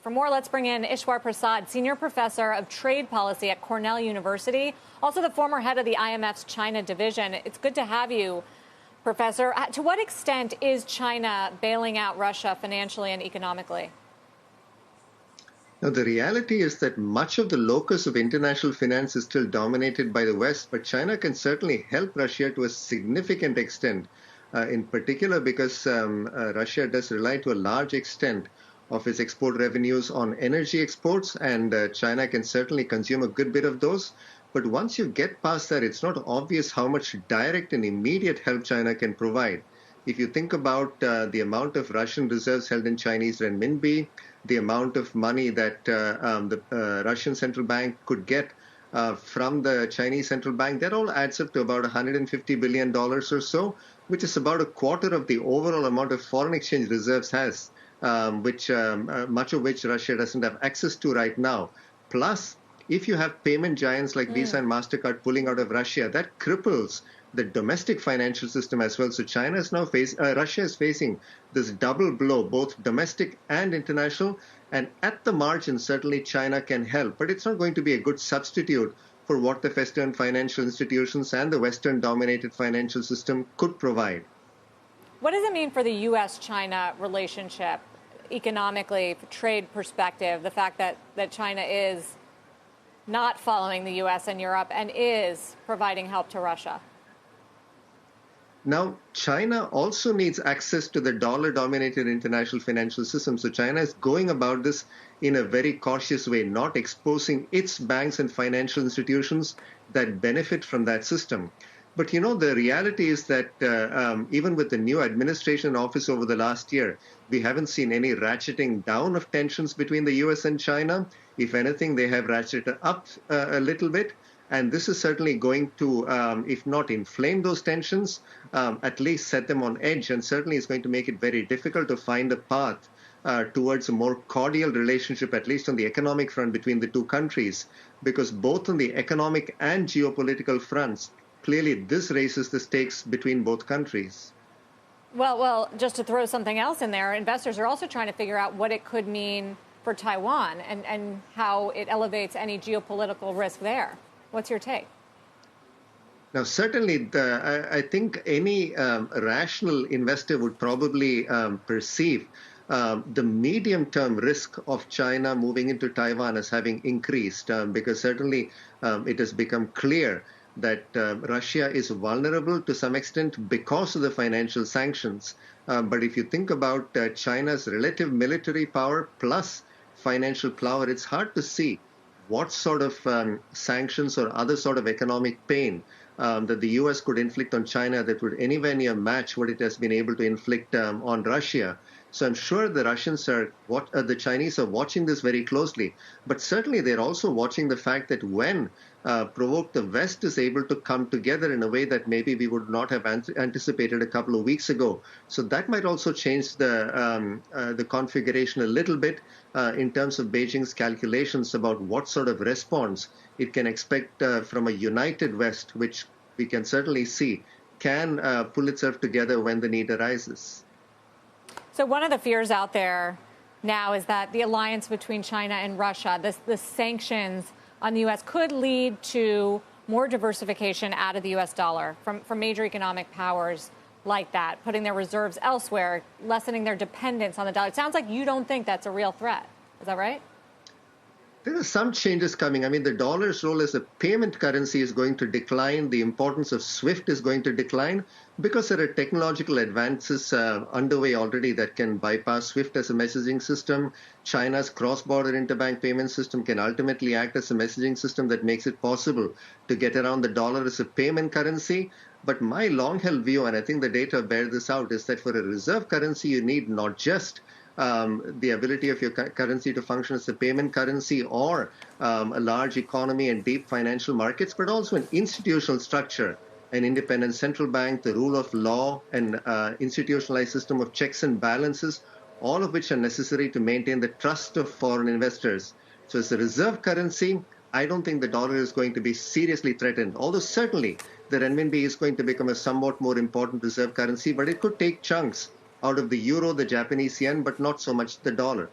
For more, let's bring in Ishwar Prasad, Senior Professor of Trade Policy at Cornell University, also the former head of the IMF's China division. It's good to have you, Professor. To what extent is China bailing out Russia financially and economically? Now, the reality is that much of the locus of international finance is still dominated by the West, but China can certainly help Russia to a significant extent, in particular because Russia does rely to a large extent of its export revenues on energy exports, and China can certainly consume a good bit of those. But once you get past that, it's not obvious how much direct and immediate help China can provide. If you think about the amount of Russian reserves held in Chinese renminbi, the amount of money that the Russian central bank could get from the Chinese central bank, that all adds up to about $150 billion or so, which is about a quarter of the overall amount of foreign exchange reserves has. Much of which Russia doesn't have access to right now. Plus, if you have payment giants like Visa and MasterCard pulling out of Russia, that cripples the domestic financial system as well. So Russia is facing this double blow, both domestic and international. And at the margin, certainly China can help. But it's not going to be a good substitute for what the Western financial institutions and the Western-dominated financial system could provide. What does it mean for the U.S.-China relationship economically, trade perspective, the fact that China is not following the U.S. and Europe and is providing help to Russia? Now, China also needs access to the dollar-dominated international financial system. So China is going about this in a very cautious way, not exposing its banks and financial institutions that benefit from that system. But, the reality is that even with the new administration in office over the last year, we haven't seen any ratcheting down of tensions between the U.S. and China. If anything, they have ratcheted up a little bit. And this is certainly going to, if not inflame those tensions, at least set them on edge. And certainly is going to make it very difficult to find a path towards a more cordial relationship, at least on the economic front, between the two countries. Because both on the economic and geopolitical fronts, clearly, this raises the stakes between both countries. Well, just to throw something else in there, investors are also trying to figure out what it could mean for Taiwan and how it elevates any geopolitical risk there. What's your take? Now, certainly, I think any rational investor would probably perceive the medium-term risk of China moving into Taiwan as having increased because certainly it has become clear that Russia is vulnerable to some extent because of the financial sanctions. But if you think about China's relative military power plus financial power, it's hard to see what sort of sanctions or other sort of economic pain that the U.S. could inflict on China that would anywhere near match what it has been able to inflict on Russia. So I'm sure the Chinese are watching this very closely. But certainly they're also watching the fact that when provoked, the West is able to come together in a way that maybe we would not have anticipated a couple of weeks ago. So that might also change the configuration a little bit in terms of Beijing's calculations about what sort of response it can expect from a united West, which we can certainly see can pull itself together when the need arises. So one of the fears out there now is that the alliance between China and Russia, the sanctions on the U.S. could lead to more diversification out of the U.S. dollar from major economic powers like that, putting their reserves elsewhere, lessening their dependence on the dollar. It sounds like you don't think that's a real threat. Is that right? There are some changes coming. I mean, the dollar's role as a payment currency is going to decline. The importance of SWIFT is going to decline because there are technological advances underway already that can bypass SWIFT as a messaging system. China's cross-border interbank payment system can ultimately act as a messaging system that makes it possible to get around the dollar as a payment currency. But my long-held view, and I think the data bear this out, is that for a reserve currency, you need not just the ability of your currency to function as a payment currency or a large economy and deep financial markets, but also an institutional structure, an independent central bank, the rule of law, an institutionalized system of checks and balances, all of which are necessary to maintain the trust of foreign investors. So as a reserve currency, I don't think the dollar is going to be seriously threatened, although certainly the renminbi is going to become a somewhat more important reserve currency, but it could take chunks out of the euro, the Japanese yen, but not so much the dollar.